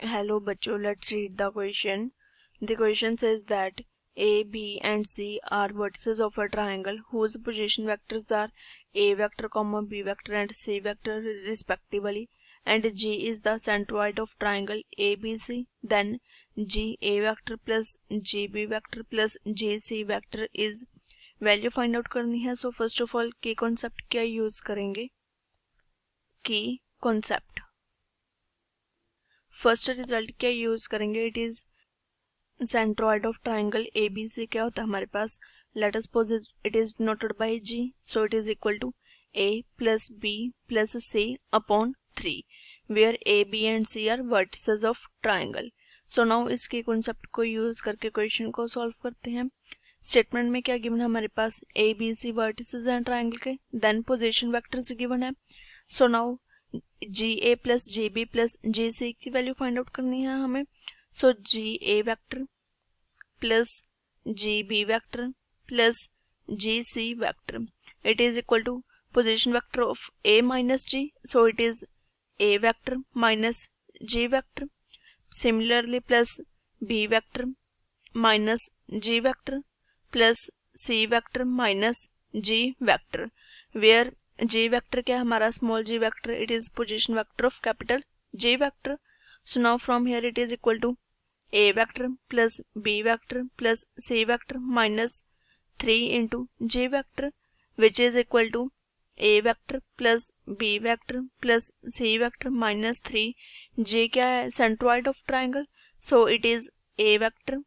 Hello bachcho, let's read the question. The question says that A, B and C are vertices of a triangle whose position vectors are A vector, B vector and C vector respectively, and G is the centroid of triangle ABC. Then G A vector plus G B vector plus G C vector is value find out करनी है. So first of all key concept क्या use करेंगे. Key concept first result क्या use करेंगे. It is centroid of triangle ABC. क्या होता है हमारे पास. Let us suppose it is denoted by G, so it is equal to A plus B plus C upon 3 where A, B and C are vertices of triangle. So now इसके concept को use करके question को solve करते हैं. Statement में क्या given है हमारे पास. ABC वर्टिसेस हैं ट्राइंगल के. देन पोजीशन वेक्टर्स गिवन है. So now GA plus GB plus GC की वैल्यू फाइंड आउट करनी है हमें. So GA vector plus GB vector plus GC vector it is equal to position vector of A minus G. So it is A vector minus G vector. Similarly plus B vector minus G vector plus C vector minus G vector where G vector क्या है हमारा small g vector. It is position vector of capital G vector. So now from here it is equal to A vector plus B vector plus C vector minus 3 into G vector which is equal to A vector plus B vector plus C vector minus 3. G क्या है centroid of triangle. So it is A vector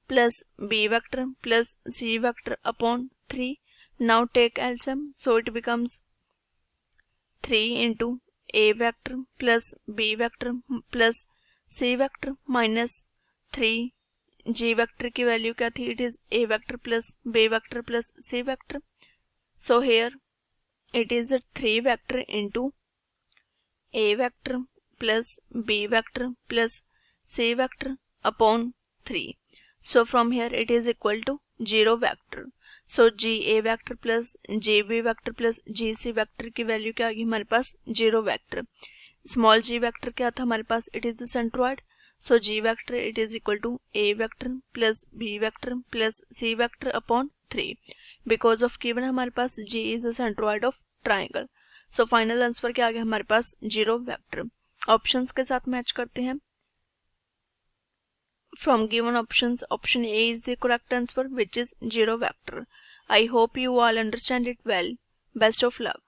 plus B vector plus C vector upon 3. Now take LCM, so it becomes 3 into A vector plus B vector plus C vector minus 3 G vector की value क्या थी. it is A vector plus B vector plus C vector. So here it is a 3 vector into A vector plus B vector plus C vector upon 3. So from here it is equal to 0 vector. So GA vector plus GB vector plus GC vector की value क्या आ गई हमारे पास 0 vector. Small g vector क्या था हमारे पास. It is the centroid. So G vector it is equal to A vector plus B vector plus C vector upon 3 because of given हमारे पास G is the centroid of triangle. So final answer क्या आ गया हमारे पास 0 vector. Options के साथ match करते हैं. From given options, option A is the correct answer, which is 0 vector. I hope you all understand it well. Best of luck.